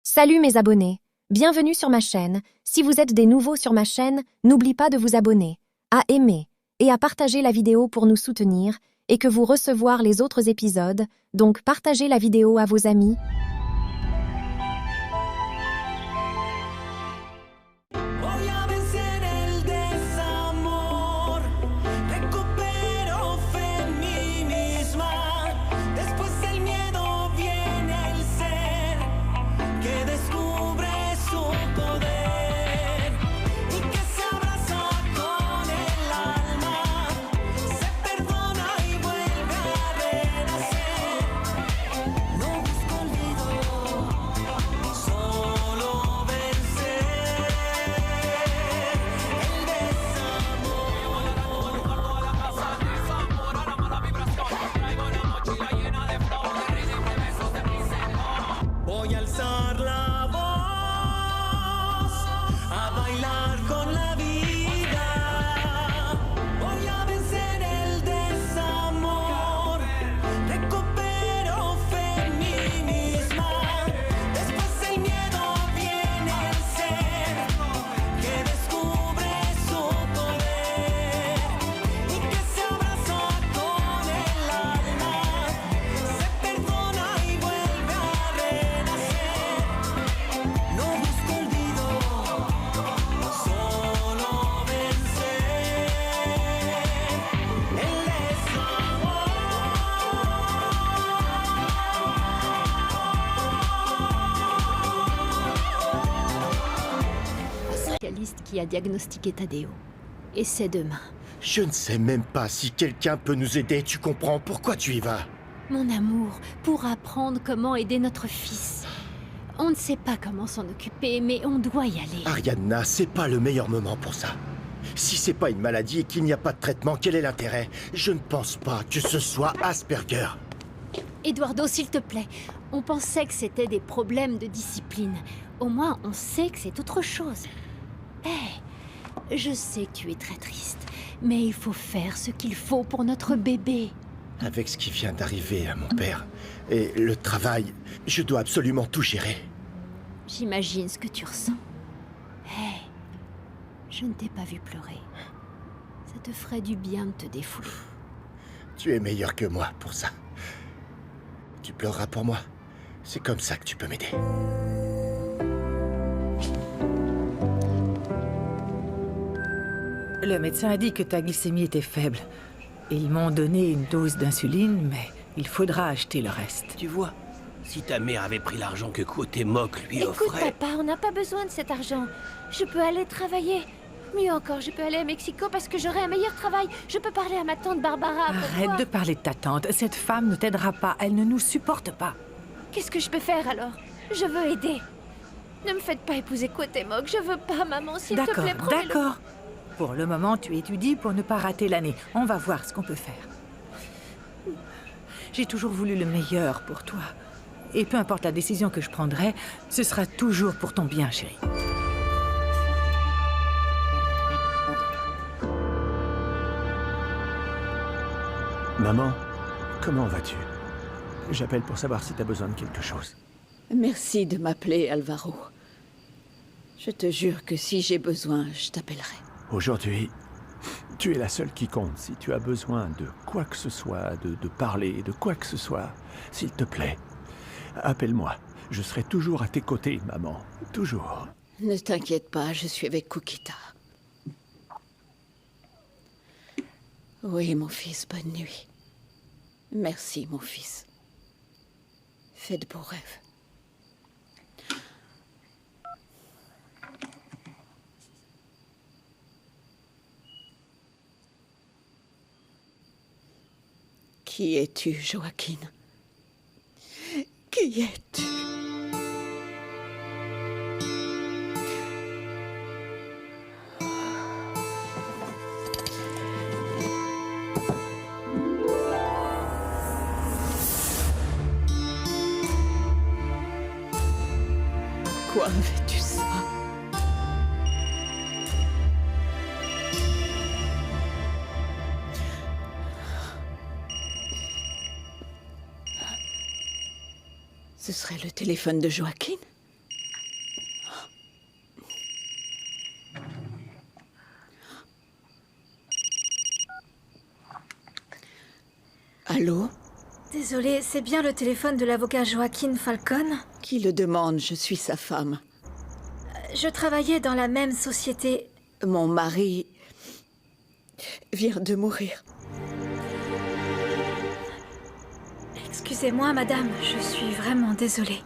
Salut mes abonnés, bienvenue sur ma chaîne. Si vous êtes des nouveaux sur ma chaîne, n'oublie pas de vous abonner, à aimer et à partager la vidéo pour nous soutenir et que vous recevoir les autres épisodes, donc partagez la vidéo à vos amis. Voy a vencer el desamor, recupero fe en mí misma. Después del miedo viene el ser que descubre su poder y que se abraza con el alma, se perdona y vuelve a renacer. No busco olvido, solo vencer. Voy a alzar la voz, a bailar con la vida. Voy a vencer el desamor, recupero fe en mí misma. Después del miedo viene el ser que descubre su poder y que se abraza con el alma, se perdona y vuelve a renacer. No busco olvido, solo vencer el desamor. Spécialiste qui a diagnostiqué Tadeo. Et c'est demain. Je ne sais même pas si quelqu'un peut nous aider, tu comprends? Pourquoi tu y vas? Mon amour, pour apprendre comment aider notre fils. On ne sait pas comment s'en occuper, mais on doit y aller. Ariadna, c'est pas le meilleur moment pour ça. Si c'est pas une maladie et qu'il n'y a pas de traitement, quel est l'intérêt? Je ne pense pas que ce soit Asperger. Eduardo, s'il te plaît, on pensait que c'était des problèmes de discipline. Au moins, on sait que c'est autre chose. Hé, je sais que tu es très triste, mais il faut faire ce qu'il faut pour notre bébé. Avec ce qui vient d'arriver à mon père et le travail, je dois absolument tout gérer. J'imagine ce que tu ressens. Hé, je ne t'ai pas vu pleurer. Ça te ferait du bien de te défouler. Tu es meilleur que moi pour ça. Tu pleureras pour moi. C'est comme ça que tu peux m'aider. Le médecin a dit que ta glycémie était faible. Ils m'ont donné une dose d'insuline, mais il faudra acheter le reste. Tu vois, si ta mère avait pris l'argent que Cuauhtémoc lui Écoute, offrait... papa, on n'a pas besoin de cet argent. Je peux aller travailler. Mieux encore, je peux aller à Mexico parce que j'aurai un meilleur travail. Je peux parler à ma tante Barbara. Arrête de parler de ta tante. Cette femme ne t'aidera pas. Elle ne nous supporte pas. Qu'est-ce que je peux faire alors? Je veux aider. Ne me faites pas épouser Cuauhtémoc. Je veux pas, maman, s'il te D'accord, plaît, promets-le. d'accord. Pour le moment, tu étudies pour ne pas rater l'année. On va voir ce qu'on peut faire. J'ai toujours voulu le meilleur pour toi. Et peu importe la décision que je prendrai, ce sera toujours pour ton bien, chérie. Maman, comment vas-tu? J'appelle pour savoir si t'as besoin de quelque chose. Merci de m'appeler, Alvaro. Je te jure que si j'ai besoin, je t'appellerai. Aujourd'hui, tu es la seule qui compte. Si tu as besoin de quoi que ce soit, de parler, de quoi que ce soit, s'il te plaît, appelle-moi. Je serai toujours à tes côtés, maman. Toujours. Ne t'inquiète pas, je suis avec Kukita. Oui, mon fils, bonne nuit. Merci, mon fils. Fais de beaux rêves. Qui es-tu, Joaquin? Qui es-tu? Pourquoi fais-tu ça? Ce serait le téléphone de Joaquin? Allô? Désolée, c'est bien le téléphone de l'avocat Joaquin Falcon? Qui le demande? Je suis sa femme. Je travaillais dans la même société. Mon mari vient de mourir. Excusez-moi, madame, je suis vraiment désolée.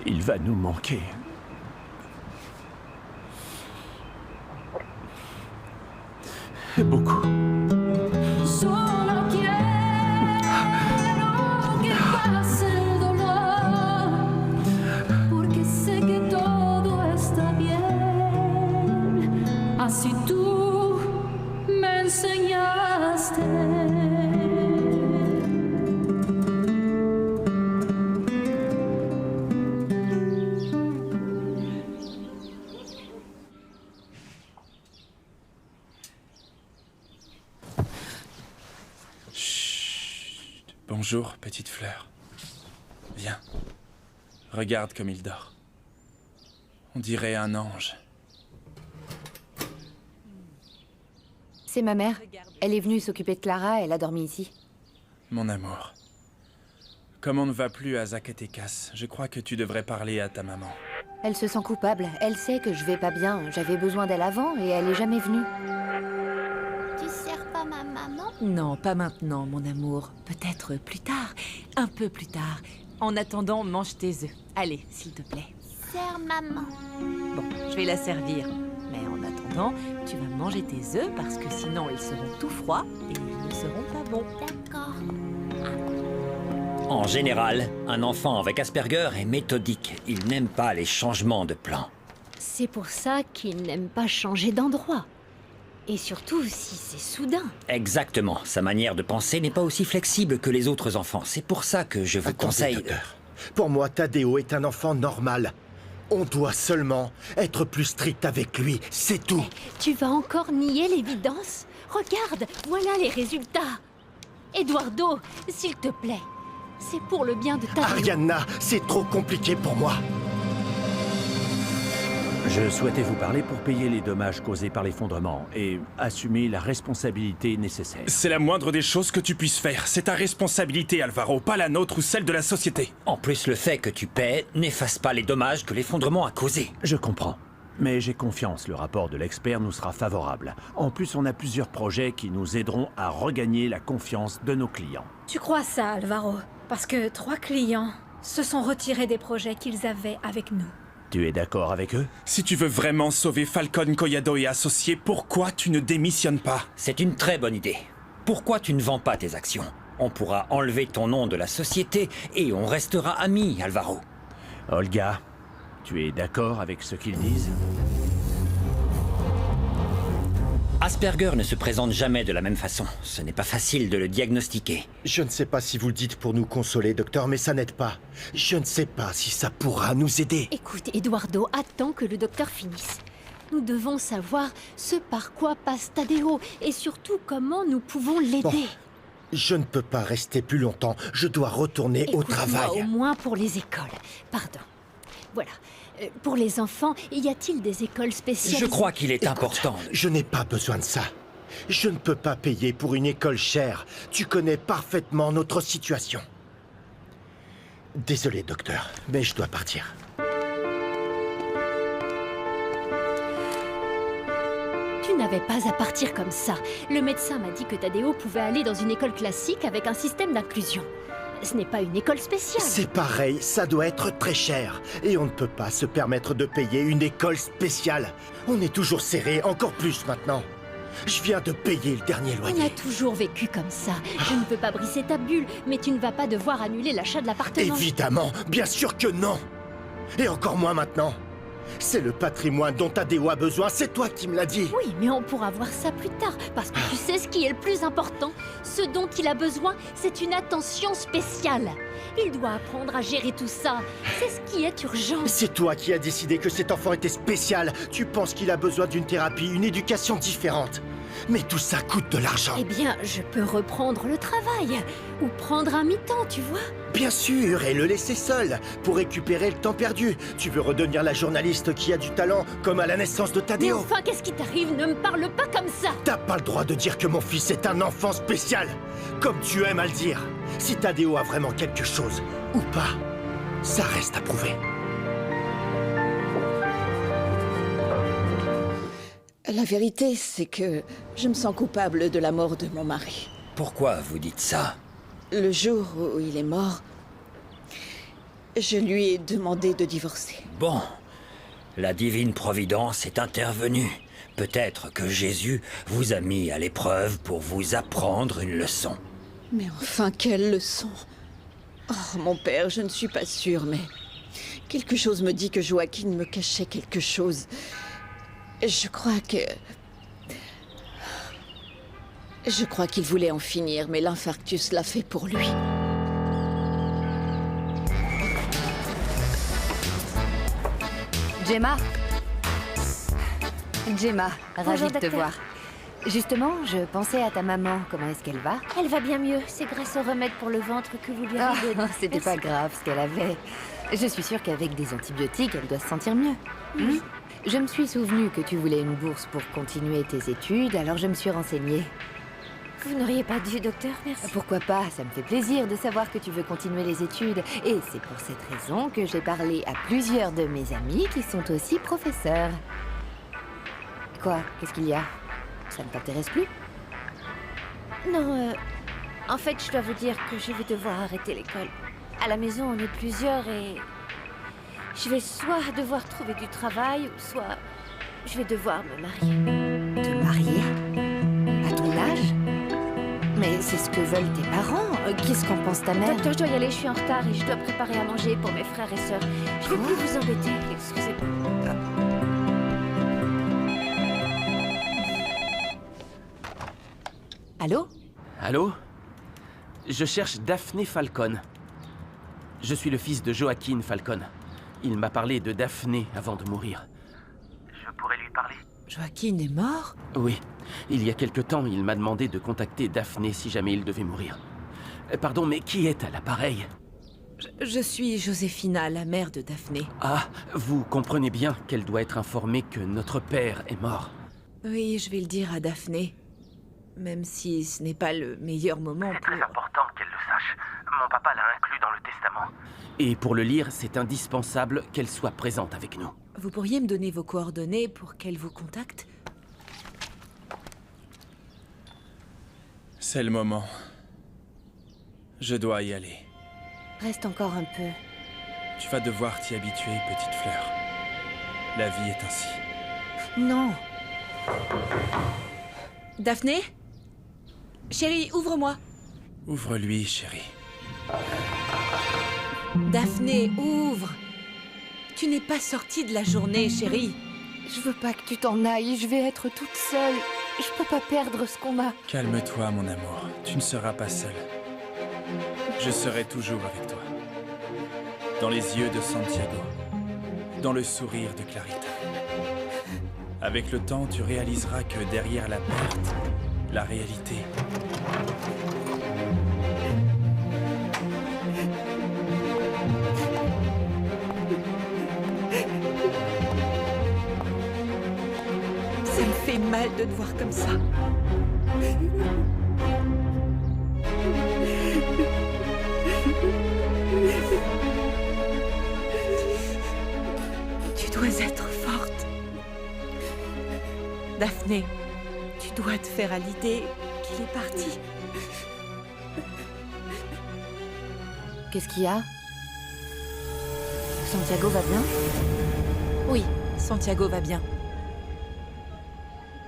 Il va nous manquer. Beaucoup. Solo quiero que pase el dolor, porque sé que todo está bien. Así tú me enseñaste. Bonjour, petite fleur. Viens. Regarde comme il dort. On dirait un ange. C'est ma mère. Elle est venue s'occuper de Clara, elle a dormi ici. Mon amour. Comme on ne va plus à Zacatecas, je crois que tu devrais parler à ta maman. Elle se sent coupable. Elle sait que je vais pas bien. J'avais besoin d'elle avant et elle est jamais venue. Tu sers pas ma maman? Non, pas maintenant, mon amour. Peut-être plus tard. Un peu plus tard. En attendant, mange tes œufs. Allez, s'il te plaît. Sers maman. Bon, je vais la servir. Mais en attendant, tu vas manger tes œufs parce que sinon ils seront tout froids et ils ne seront pas bons. D'accord. En général, un enfant avec Asperger est méthodique. Il n'aime pas les changements de plan. C'est pour ça qu'il n'aime pas changer d'endroit. Et surtout si c'est soudain. Exactement. Sa manière de penser n'est pas aussi flexible que les autres enfants. C'est pour ça que je vous conseille... Docteur. Pour moi, Tadeo est un enfant normal. On doit seulement être plus strict avec lui, c'est tout. Tu vas encore nier l'évidence? Regarde, voilà les résultats. Eduardo, s'il te plaît. C'est pour le bien de Tadeo. Arianna, c'est trop compliqué pour moi. Je souhaitais vous parler pour payer les dommages causés par l'effondrement et assumer la responsabilité nécessaire. C'est la moindre des choses que tu puisses faire. C'est ta responsabilité, Alvaro, pas la nôtre ou celle de la société. En plus, le fait que tu paies n'efface pas les dommages que l'effondrement a causés. Je comprends. Mais j'ai confiance, le rapport de l'expert nous sera favorable. En plus, on a plusieurs projets qui nous aideront à regagner la confiance de nos clients. Tu crois ça, Alvaro? Parce que 3 clients se sont retirés des projets qu'ils avaient avec nous. Tu es d'accord avec eux? Si tu veux vraiment sauver Falcon, Collado et Associés, pourquoi tu ne démissionnes pas? C'est une très bonne idée. Pourquoi tu ne vends pas tes actions? On pourra enlever ton nom de la société et on restera amis, Alvaro. Olga, tu es d'accord avec ce qu'ils disent? Asperger ne se présente jamais de la même façon. Ce n'est pas facile de le diagnostiquer. Je ne sais pas si vous le dites pour nous consoler, docteur, mais ça n'aide pas. Je ne sais pas si ça pourra nous aider. Écoute, Eduardo, attends que le docteur finisse. Nous devons savoir ce par quoi passe Tadeo et surtout comment nous pouvons l'aider. Bon, je ne peux pas rester plus longtemps. Je dois retourner au travail. Au moins pour les écoles. Pardon. Voilà. Pour les enfants, y a-t-il des écoles spécialisées? Je crois qu'il est important. Je n'ai pas besoin de ça. Je ne peux pas payer pour une école chère. Tu connais parfaitement notre situation. Désolé, docteur, mais je dois partir. Tu n'avais pas à partir comme ça. Le médecin m'a dit que Tadeo pouvait aller dans une école classique avec un système d'inclusion. Ce n'est pas une école spéciale. C'est pareil, ça doit être très cher. Et on ne peut pas se permettre de payer une école spéciale. On est toujours serré, encore plus maintenant. Je viens de payer le dernier loyer. On a toujours vécu comme ça. Je ne veux pas briser ta bulle, mais tu ne vas pas devoir annuler l'achat de l'appartement. Évidemment, bien sûr que non. Et encore moins maintenant. C'est le patrimoine dont Tadeo a besoin, c'est toi qui me l'as dit. Oui, mais on pourra voir ça plus tard, parce que tu sais ce qui est le plus important. Ce dont il a besoin, c'est une attention spéciale. Il doit apprendre à gérer tout ça. C'est ce qui est urgent. C'est toi qui as décidé que cet enfant était spécial. Tu penses qu'il a besoin d'une thérapie, une éducation différente. Mais tout ça coûte de l'argent. Eh bien, je peux reprendre le travail. Ou prendre un mi-temps, tu vois. Bien sûr, et le laisser seul, pour récupérer le temps perdu. Tu veux redevenir la journaliste qui a du talent, comme à la naissance de Mais Tadeo. enfin, qu'est-ce qui t'arrive? Ne me parle pas comme ça. T'as pas le droit de dire que mon fils est un enfant spécial, comme tu aimes à le dire. Si Tadeo a vraiment quelque chose, ou pas, ça reste à prouver. La vérité, c'est que je me sens coupable de la mort de mon mari. Pourquoi vous dites ça? Le jour où il est mort, je lui ai demandé de divorcer. Bon, la divine providence est intervenue. Peut-être que Jésus vous a mis à l'épreuve pour vous apprendre une leçon. Mais enfin, quelle leçon! Oh, mon père, je ne suis pas sûre, mais quelque chose me dit que Joaquin me cachait quelque chose. Je crois qu'il voulait en finir, mais l'infarctus l'a fait pour lui. Gemma, Bonjour, ravie de te docteur. voir. Justement, je pensais à ta maman. Comment est-ce qu'elle va? Elle va bien mieux. C'est grâce au remède pour le ventre que vous lui avez donné. C'était pas grave ce qu'elle avait. Je suis sûre qu'avec des antibiotiques, elle doit se sentir mieux. Oui. Je me suis souvenu que tu voulais une bourse pour continuer tes études, alors je me suis renseignée. Vous n'auriez pas dû, docteur, merci. Pourquoi pas? Ça me fait plaisir de savoir que tu veux continuer les études. Et c'est pour cette raison que j'ai parlé à plusieurs de mes amis qui sont aussi professeurs. Quoi? Qu'est-ce qu'il y a? Ça ne t'intéresse plus? Non, en fait, je dois vous dire que je vais devoir arrêter l'école. À la maison, on est plusieurs et... je vais soit devoir trouver du travail, ou soit je vais devoir me marier. Te marier? À ton âge? Mais c'est ce que veulent tes parents. Qu'est-ce qu'en pense ta mère? Docteur, je dois y aller, je suis en retard et je dois préparer à manger pour mes frères et sœurs. Je ne vais plus vous embêter, excusez-moi. Allô? Allô? Je cherche Daphné Falcon. Je suis le fils de Joaquin Falcon. Il m'a parlé de Daphné avant de mourir. Je pourrais lui parler? Joaquin est mort? Oui. Il y a quelque temps, il m'a demandé de contacter Daphné si jamais il devait mourir. Pardon, mais qui est à l'appareil? Je suis Joséphina, la mère de Daphné. Ah, vous comprenez bien qu'elle doit être informée que notre père est mort. Oui, je vais le dire à Daphné. Même si ce n'est pas le meilleur moment pour... C'est très important qu'elle le sache. Mon papa l'a inclus dans le testament. Et pour le lire, c'est indispensable qu'elle soit présente avec nous. Vous pourriez me donner vos coordonnées pour qu'elle vous contacte? C'est le moment. Je dois y aller. Reste encore un peu. Tu vas devoir t'y habituer, petite fleur. La vie est ainsi. Non. Daphné? Chérie, ouvre-moi. Ouvre-lui, chérie. Daphné, ouvre. Tu n'es pas sortie de la journée, chérie. Je veux pas que tu t'en ailles, je vais être toute seule. Je peux pas perdre ce qu'on a. Calme-toi, mon amour. Tu ne seras pas seule. Je serai toujours avec toi. Dans les yeux de Santiago. Dans le sourire de Clarita. Avec le temps, tu réaliseras que derrière la perte, la réalité... Ça me fait mal de te voir comme ça. Tu dois être forte. Daphné, tu dois te faire à l'idée qu'il est parti. Qu'est-ce qu'il y a? Santiago va bien? Oui, Santiago va bien.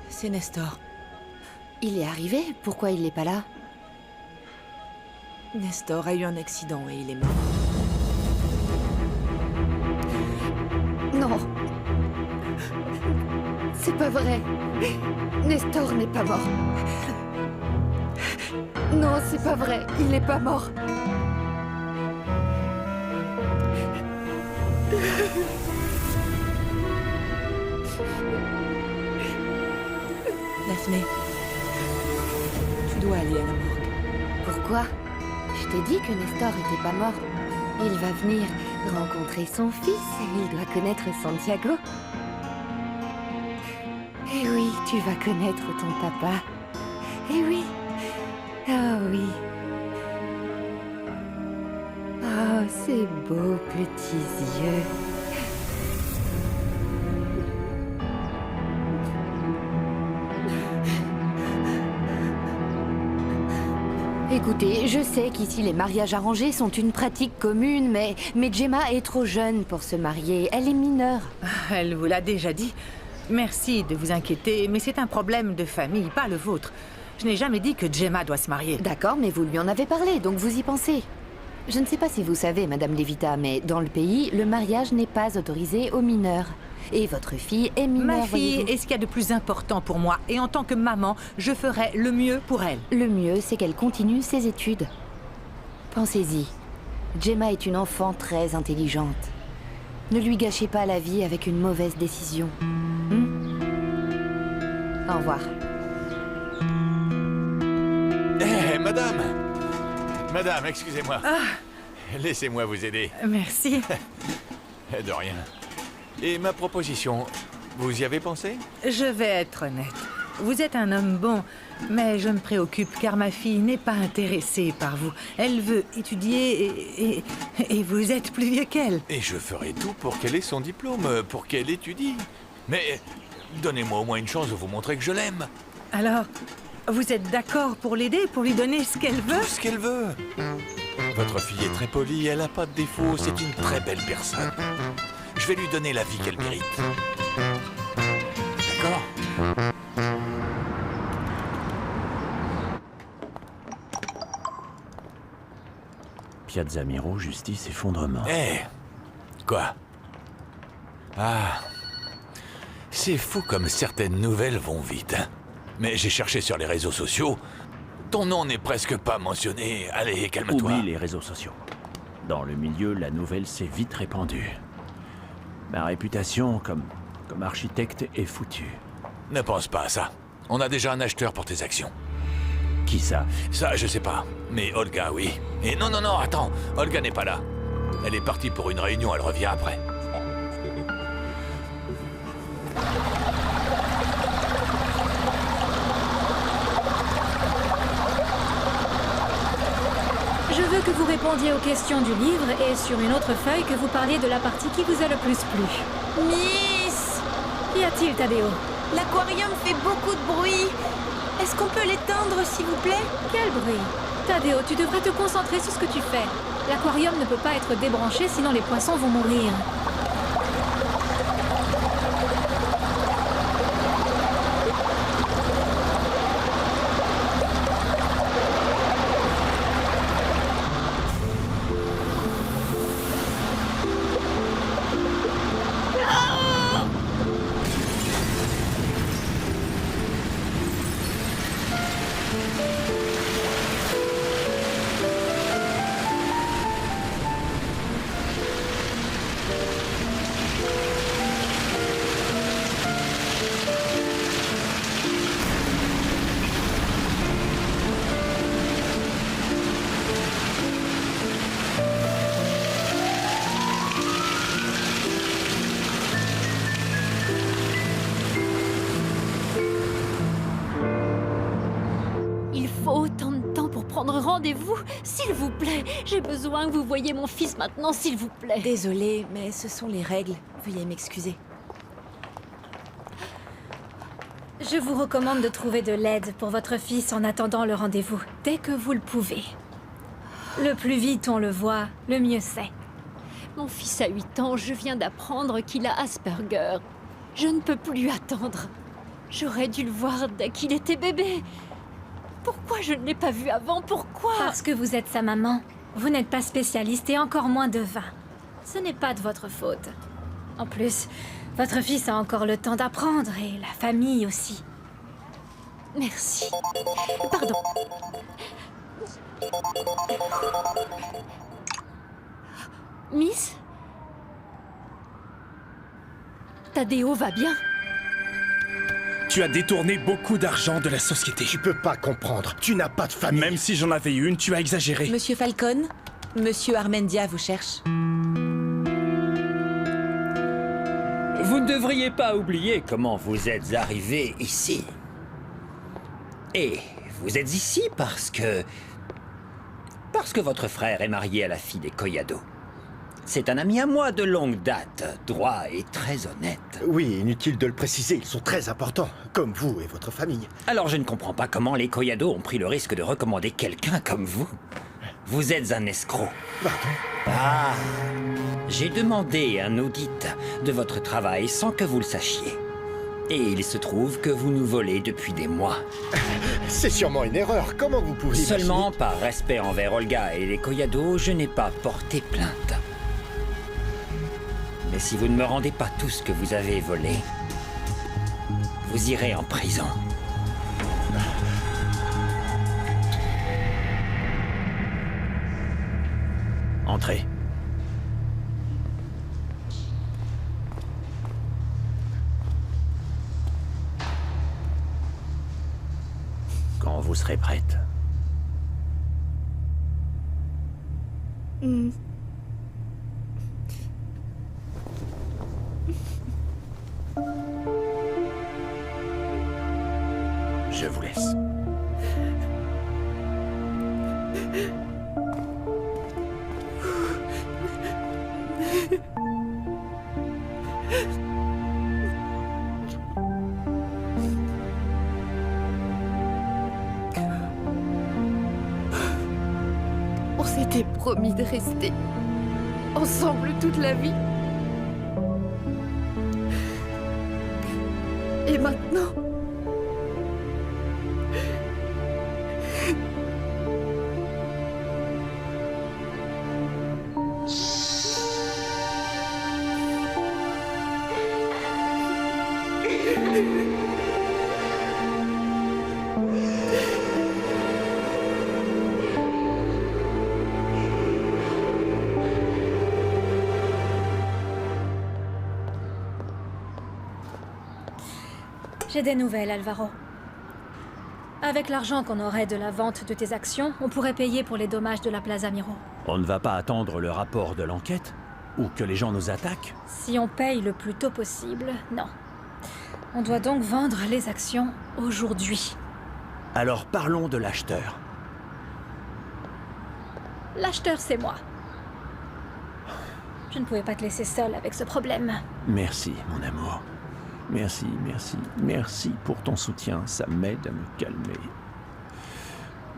C'est Nestor. Il est arrivé? Pourquoi il n'est pas là? Nestor a eu un accident et il est mort. Non. C'est pas vrai. Nestor n'est pas mort. Non, c'est pas vrai. Il n'est pas mort. Daphné, tu dois aller à la morgue. Pourquoi? Je t'ai dit que Nestor était pas mort. Il va venir rencontrer son fils et il doit connaître Santiago. Eh oui, tu vas connaître ton papa. Eh oui. Ah oui. Oh, ces beaux petits yeux. Écoutez, je sais qu'ici les mariages arrangés sont une pratique commune, mais Gemma est trop jeune pour se marier. Elle est mineure. Elle vous l'a déjà dit. Merci de vous inquiéter, mais c'est un problème de famille, pas le vôtre. Je n'ai jamais dit que Gemma doit se marier. D'accord, mais vous lui en avez parlé, donc vous y pensez. Je ne sais pas si vous savez, Madame Levita, mais dans le pays, le mariage n'est pas autorisé aux mineurs. Et votre fille est mineure, Ma fille voyez-vous. est ce qu'il y a de plus important pour moi. Et en tant que maman, je ferai le mieux pour elle. Le mieux, c'est qu'elle continue ses études. Pensez-y. Gemma est une enfant très intelligente. Ne lui gâchez pas la vie avec une mauvaise décision. Au revoir. Eh, madame! Madame, excusez-moi. Laissez-moi vous aider. Merci. De rien. Et ma proposition, vous y avez pensé? Je vais être honnête. Vous êtes un homme bon, mais je me préoccupe car ma fille n'est pas intéressée par vous. Elle veut étudier et vous êtes plus vieux qu'elle. Et je ferai tout pour qu'elle ait son diplôme, pour qu'elle étudie. Mais donnez-moi au moins une chance de vous montrer que je l'aime. Alors, vous êtes d'accord pour l'aider, pour lui donner ce qu'elle veut? Tout ce qu'elle veut. Votre fille est très polie, elle n'a pas de défaut, c'est une très belle personne. Je vais lui donner la vie qu'elle mérite. D'accord? Piazza Miro, justice, effondrement. Eh, quoi? Ah, c'est fou comme certaines nouvelles vont vite. Hein? Mais j'ai cherché sur les réseaux sociaux. Ton nom n'est presque pas mentionné. Allez, calme-toi. Oublie les réseaux sociaux. Dans le milieu, la nouvelle s'est vite répandue. Ma réputation comme architecte est foutue. Ne pense pas à ça. On a déjà un acheteur pour tes actions. Qui ça? Ça, je sais pas. Mais Olga, oui. Et non, non, non, attends. Olga n'est pas là. Elle est partie pour une réunion, elle revient après. Je veux que vous répondiez aux questions du livre et sur une autre feuille que vous parliez de la partie qui vous a le plus plu. Miss! Qu'y a-t-il, Tadeo? L'aquarium fait beaucoup de bruit. Est-ce qu'on peut l'éteindre, s'il vous plaît? Quel bruit! Tadeo, tu devrais te concentrer sur ce que tu fais. L'aquarium ne peut pas être débranché, sinon les poissons vont mourir. Autant de temps pour prendre rendez-vous. S'il vous plaît, j'ai besoin que vous voyiez mon fils maintenant, s'il vous plaît. Désolée, mais ce sont les règles. Veuillez m'excuser. Je vous recommande de trouver de l'aide pour votre fils en attendant le rendez-vous, dès que vous le pouvez. Le plus vite on le voit, le mieux c'est. Mon fils a 8 ans, je viens d'apprendre qu'il a Asperger. Je ne peux plus attendre. J'aurais dû le voir dès qu'il était bébé. Pourquoi je ne l'ai pas vu avant? Pourquoi? Parce que vous êtes sa maman. Vous n'êtes pas spécialiste et encore moins de vin. Ce n'est pas de votre faute. En plus, votre fils a encore le temps d'apprendre et la famille aussi. Merci. Pardon. Miss? Tadeo va bien? Tu as détourné beaucoup d'argent de la société. Tu peux pas comprendre. Tu n'as pas de famille. Même si j'en avais une, tu as exagéré. Monsieur Falcon, Monsieur Armendia vous cherche. Vous ne devriez pas oublier comment vous êtes arrivé ici. Et vous êtes ici parce que votre frère est marié à la fille des Collado. C'est un ami à moi de longue date, droit et très honnête. Oui, inutile de le préciser, ils sont très importants, comme vous et votre famille. Alors je ne comprends pas comment les Collado ont pris le risque de recommander quelqu'un comme vous. Vous êtes un escroc. Pardon? Ah, j'ai demandé un audit de votre travail sans que vous le sachiez. Et il se trouve que vous nous volez depuis des mois. C'est sûrement une erreur, comment vous pouvez... Seulement par respect envers Olga et les Collado, je n'ai pas porté plainte. Mais si vous ne me rendez pas tout ce que vous avez volé, vous irez en prison. Entrez. Quand vous serez prête. Je vous laisse. On s'était promis de rester ensemble toute la vie. Et maintenant... J'ai des nouvelles, Alvaro. Avec l'argent qu'on aurait de la vente de tes actions, on pourrait payer pour les dommages de la Plaza Miro. On ne va pas attendre le rapport de l'enquête? Ou que les gens nous attaquent? Si on paye le plus tôt possible, non. On doit donc vendre les actions aujourd'hui. Alors parlons de l'acheteur. L'acheteur, c'est moi. Je ne pouvais pas te laisser seule avec ce problème. Merci, mon amour. Merci, merci, merci pour ton soutien. Ça m'aide à me calmer.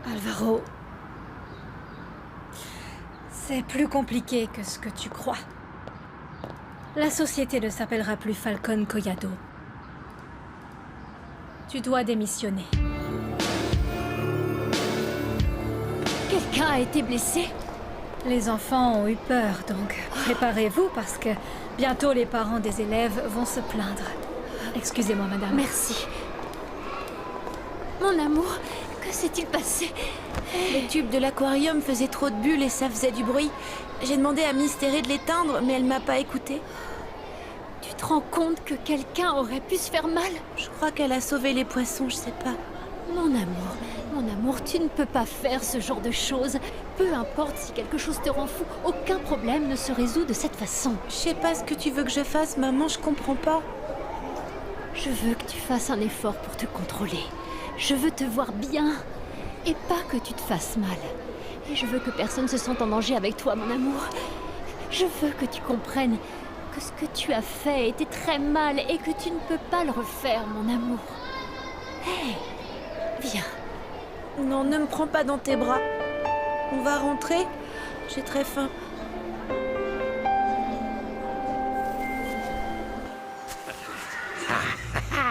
Alvaro, c'est plus compliqué que ce que tu crois. La société ne s'appellera plus Falcon Collado. Tu dois démissionner. Quelqu'un a été blessé? Les enfants ont eu peur, donc préparez-vous parce que bientôt les parents des élèves vont se plaindre. Excusez-moi, madame. Merci. Mon amour, que s'est-il passé? Les tubes de l'aquarium faisaient trop de bulles et ça faisait du bruit. J'ai demandé à Miss Terry de l'éteindre, mais elle m'a pas écoutée. Tu te rends compte que quelqu'un aurait pu se faire mal? Je crois qu'elle a sauvé les poissons, je sais pas. Mon amour, tu ne peux pas faire ce genre de choses. Peu importe si quelque chose te rend fou, aucun problème ne se résout de cette façon. Je sais pas ce que tu veux que je fasse, maman, je comprends pas. Je veux que tu fasses un effort pour te contrôler. Je veux te voir bien, et pas que tu te fasses mal. Et je veux que personne se sente en danger avec toi, mon amour. Je veux que tu comprennes que ce que tu as fait était très mal et que tu ne peux pas le refaire, mon amour. Hé, viens. Non, ne me prends pas dans tes bras. On va rentrer? J'ai très faim.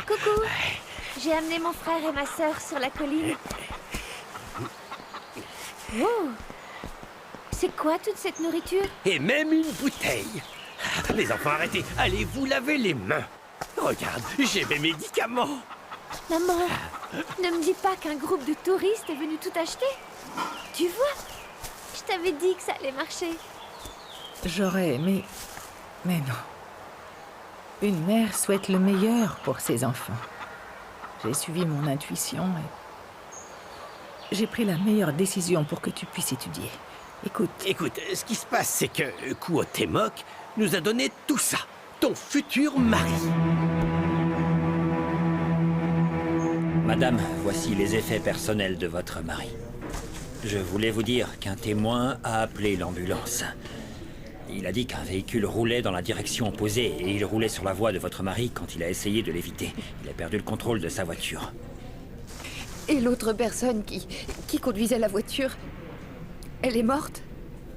Coucou, j'ai amené mon frère et ma sœur sur la colline. Wow. C'est quoi toute cette nourriture? Et même une bouteille. Les enfants, arrêtez. Allez vous laver les mains. Regarde, j'ai mes médicaments. Maman, ne me dis pas qu'un groupe de touristes est venu tout acheter. Tu vois? Je t'avais dit que ça allait marcher. J'aurais aimé, mais non. Une mère souhaite le meilleur pour ses enfants. J'ai suivi mon intuition et j'ai pris la meilleure décision pour que tu puisses étudier. Écoute, ce qui se passe, c'est que Cuauhtémoc nous a donné tout ça. Ton futur mari. Madame, voici les effets personnels de votre mari. Je voulais vous dire qu'un témoin a appelé l'ambulance. Il a dit qu'un véhicule roulait dans la direction opposée et il roulait sur la voie de votre mari quand il a essayé de l'éviter. Il a perdu le contrôle de sa voiture. Et l'autre personne qui conduisait la voiture, elle est morte?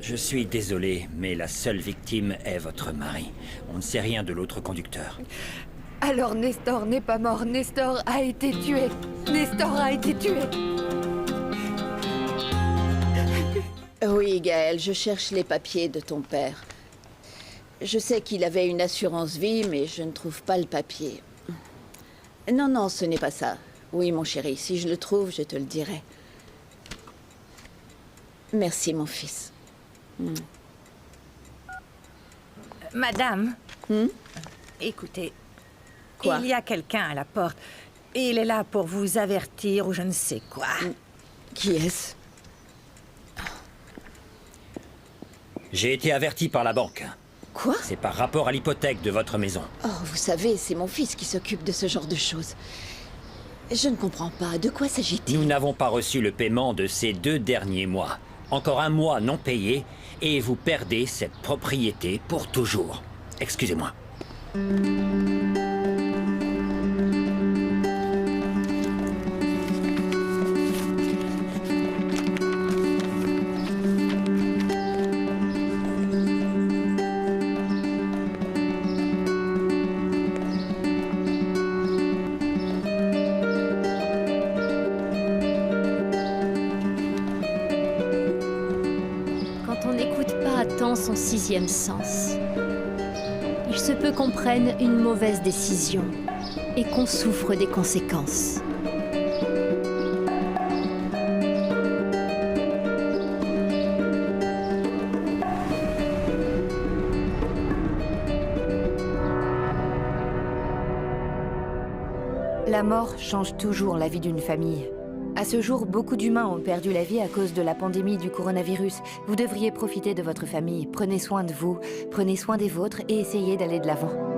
Je suis désolé, mais la seule victime est votre mari. On ne sait rien de l'autre conducteur. Alors Nestor n'est pas mort, Nestor a été tué. Nestor a été tué. Oui, Gaël, je cherche les papiers de ton père. Je sais qu'il avait une assurance vie, mais je ne trouve pas le papier. Non, non, ce n'est pas ça. Oui, mon chéri, si je le trouve, je te le dirai. Merci, mon fils. Madame, écoutez, Quoi? il y a quelqu'un à la porte. Il est là pour vous avertir ou je ne sais quoi. Qui est-ce? J'ai été averti par la banque. Quoi? C'est par rapport à l'hypothèque de votre maison. Oh, vous savez, c'est mon fils qui s'occupe de ce genre de choses. Je ne comprends pas. De quoi s'agit-il? Nous n'avons pas reçu le paiement de ces 2 derniers mois. Encore un mois non payé, et vous perdez cette propriété pour toujours. Excusez-moi. Quand on n'écoute pas à temps son 6e sens, il se peut qu'on prenne une mauvaise décision et qu'on souffre des conséquences. La mort change toujours la vie d'une famille. À ce jour, beaucoup d'humains ont perdu la vie à cause de la pandémie du coronavirus. Vous devriez profiter de votre famille. Prenez soin de vous, prenez soin des vôtres et essayez d'aller de l'avant.